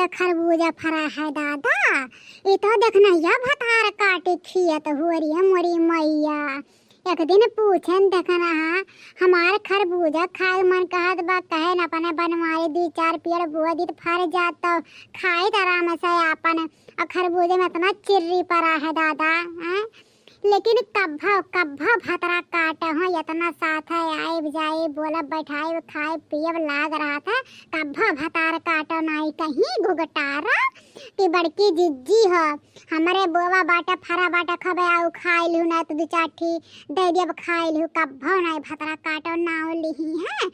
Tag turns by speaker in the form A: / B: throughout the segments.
A: पहले खरबूजा फरा है दादा। ये तो देखना या भतार काटे खियत हुरी है मोरी मैया। एक दिन पूछन देखना हमार खरबूजा खाए मन कहत बा कहे न अपने बनवारी 2-4 पेड़ बुआ दी फर जात खाए आराम से अपन। और खरबूजे में इतना चिर्री पड़ा है दादा है। लेकिन कब्भा भतरा काटे हो इतना साथ है आए जाए बोला बैठाए खाए पिए लाग रहा था। कब्भा भतार काटो नहीं कहीं घुगटारा कि बड़की जिज्जी हो हमारे बोवा बाटा फरा बाटा खबे आउ खाए लू ना तो 2-4 ठी दे दियब खाए लू। कब्भा नहीं भतरा काटो नाव लिही है।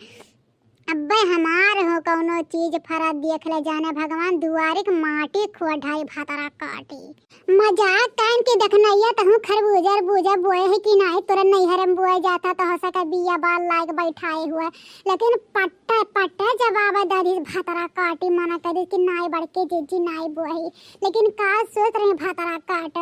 A: अब्बे हमार हो कौनो चीज फरा देख ले जाने भगवान दुआरे के माटी खोढ़ाई भतरा काटी। मजाक कान के देखना या तहु खरबूजा बूजा बोए है कि नहीं तोरा नैहर में बोए जाता तो हो सके बिया बाल लाग बैठाए हुए। लेकिन पट्टे जवाब दादी भतरा काटी मना कर कि नाई बड़के जीजी नाई बोए। लेकिन का सोच रहे भतरा काट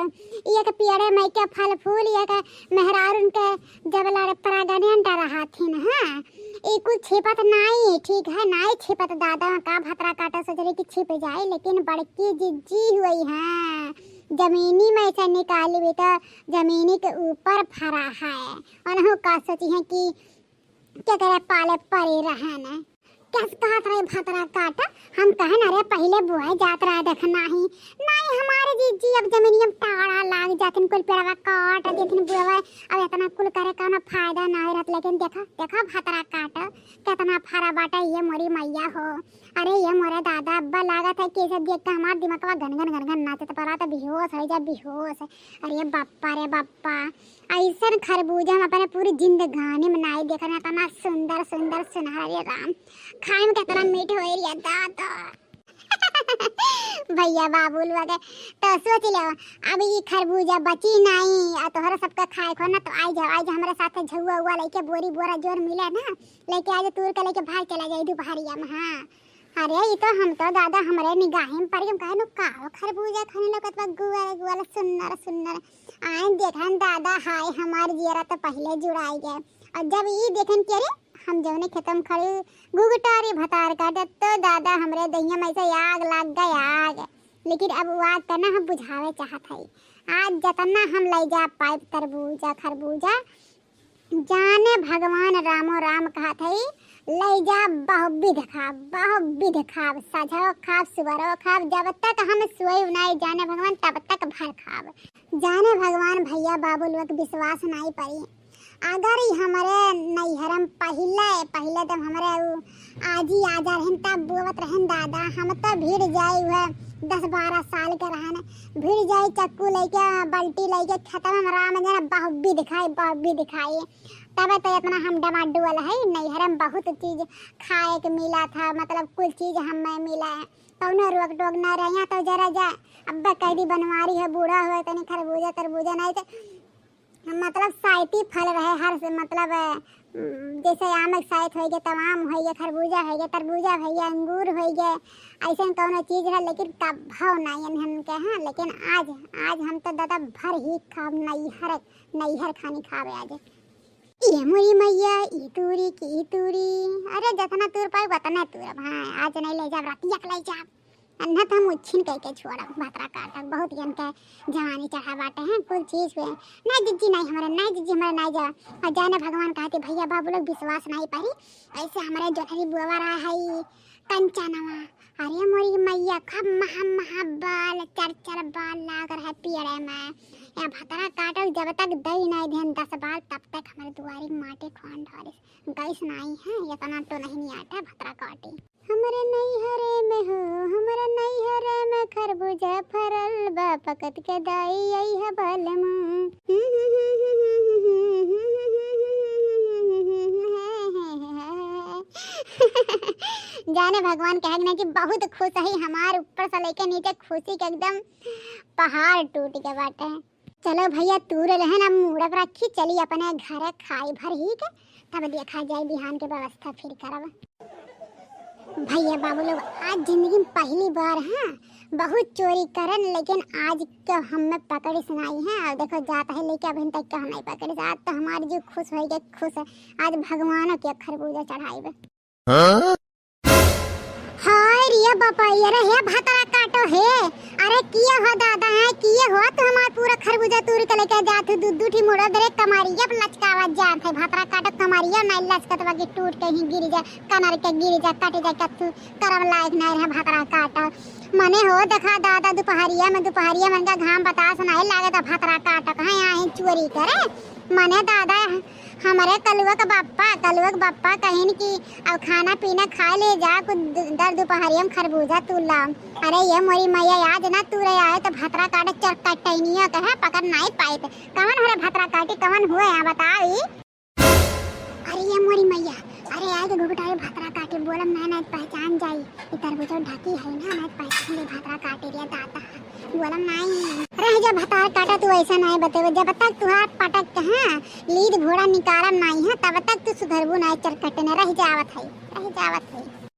A: एक पेड़े में के फल फूल एक मेहरार उनके जब लड़ परागन रहा थी ना एक कुछ छिपत नहीं ठीक है नहीं छिपत दादा का भतरा काटा सोच रही कि छिप जाए। लेकिन बड़की जिज्जी हुई है जमीनी में से निकाली हुई तो जमीनी के ऊपर फरा है। उन्होंने का सोची है कि क्या करे पाले परे रहना कैस कहत रहे भतरा काटा। हम कहे अरे पहले बुआ जात रहा देखना ही नहीं हमारे जीजी अब जमीनियम टाड़ा लाग जातिन कुल पेड़वा काट देथिन बुआ अब इतना कुल करे कोनो फायदा ना रहत। लेकिन देखा भतरा काटा कितना फरा बाटा ये मोरी मैया हो। अरे ये मोरे दादा अब्बा लागत है कि सब देख के हमार दिमागवा गनगन नाचत पड़ा तो बेहोश हो जा बेहोश। अरे बाप्पा रे बाप्पा ऐसा खरबूजा हम अपने पूरी जिंदगानी में नहीं देखना इतना सुंदर सुंदर सुनहरे राम खाए में कितना मीठ हो रही दादा। भैया बाबू लोग तो सोच लो अब ये खरबूजा बची नहीं और तोहरा सबका खाए को ना तो आज हमारे साथ झुआ हुआ लेके बोरी बोरा जोर मिले ना लेके आज तूर के लेके भाग चला जाए दोपहरिया में। हाँ अरे ये तो हम तो दादा हमारे निगाहें में पड़ गए कहे नो का खरबूजा खाने लगत बा गुआ सुन्नर सुन्नर आए देखन दादा हाय हमार जियरा तो पहले जुड़ाई गए। और जब ये देखन के अरे हम जौने खत्म खड़ी गुगटारी भतार का तो दादा हमरे दहिया में से आग लग गई आग। लेकिन अब वो आग करना हम बुझावे चाहत है आज जतना हम ले जा पाइप तरबूजा खरबूजा जाने भगवान रामो राम कहत है ले जा बहुविध खाब साझो खाब सुबरो खाब जब तक हम सोए नहीं जाने भगवान तब तक भर खाब। जाने भगवान भैया बाबू लोग विश्वास नहीं पड़ी अगर हमारे नैहरम पहले तो हमारे आजी आजा रहन तब बोवत रहन दादा हम तो भीड़ जाए हुए 10-12 साल के रहन भीड़ जाए चक्कू लेके बल्टी लेके खत्म राम जना बहुबी दिखाई तब तो इतना हम डमाडोल है नैहरम बहुत चीज खाए के मिला था मतलब कुछ चीज हमें मिला है कौनो रोक टोक न रही तो जरा जा अब्बा कैदी बनवारी है बूढ़ा हुआ तनी खरबूजा तरबूजा नहीं तो मतलब साइती फल रहे हर से मतलब जैसे आम साइत हो गए तमाम हो गए खरबूजा हो गए तरबूजा हो गए अंगूर हो गए ऐसे कौनो चीज है लेकिन कब भाव नहीं हम के। हाँ लेकिन आज हम तो दादा भर ही खाब नैहर खानी खावे आज। ये मुरी मैया ई तूरी की तूरी अरे जितना तूर पाए उतना तूर। हाँ आज नहीं ले जा रतिया ले जा अन्ना तो हम उछिन कह के छोड़ा भतरा काटा बहुत इनके जवानी चढ़ा बाटे हैं कुछ चीज पे नहीं जिज्जी नहीं हमारे नहीं जा और जाने भगवान कहते भैया बाबू लोग विश्वास नहीं पारी ऐसे हमारे जोधरी बुआ रहा है कंचनवा। अरे मोरी मैया खब महा बाल चर बाल लाग रहा है पेड़े में या भतरा काटो जब तक दही नहीं ध्यान 10 बाल तब तक हमारे दुआरी माटे खोन ढारिस गैस नहीं है इतना तो नहीं आता भतरा काटी। हमारे नैहरे में खरबूजा फरल बा पकत के दाई आई है बलम। जाने भगवान कहने कि बहुत खुश है हमारे ऊपर से लेके नीचे खुशी के एकदम पहाड़ टूट के बाटे। चलो भैया तूर रहे ना मुड़ा पर रखी चली अपने घर खाई भर ही के तब देखा जाए बिहान के व्यवस्था फिर करब। भैया बाबू लोग आज जिंदगी में पहली बार हैं बहुत चोरी करन लेकिन आज तो हमें पकड़ी सुनाई है। और देखो जाता है लेके अभी तक हम नहीं पकड़ी आज तो हमारी जो खुश हो गए खुश है आज भगवानों के खरबूजा चढ़ाई। हाय रिया बापा अरे हे भातरा काटो हे। अरे किए हो दादा है किए हो तो हमार पूरा खरबूजा तूर के लेके जात दू दू ठी मोड़ा दरे कमारिया पे लचकावा जात है भातरा काटो कमारिया नहीं लचकत बाकी टूट के ही गिर जा कनर के गिर जा काटे जा कत्तू करम लायक नहीं है भातरा काटो मने हो देखा दादा दोपहरिया में का घाम बतास नहीं लागत भातरा काटो कहां आए चोरी करे मने दादा हमारे कलुआ का बाप्पा कहीं की अब खाना पीना खा ले जा कुछ दर दोपहरिया में खरबूजा तू ला। अरे ये मोरी मैया याद ना तू रे आए तो भातरा काटे चर कटैनिया कहे पकड़ नहीं पाए थे कवन हरे भातरा काटे कवन हुए यहाँ बताई। अरे ये मोरी मैया अरे आए तो घुघटाए भातरा काटे बोलम ना पहचान जाई ये तरबूजा ढकी है ना पहचान ले भातरा काटे रिया दादा बोलम नहीं रह जा भातरा काटा तू ऐसा नहीं बतेबे जब तक तुहार पटक कहां लीद घोड़ा निकारम नहीं है तब तक तू सुधरबू नहीं चरकटे ने रह जावत है।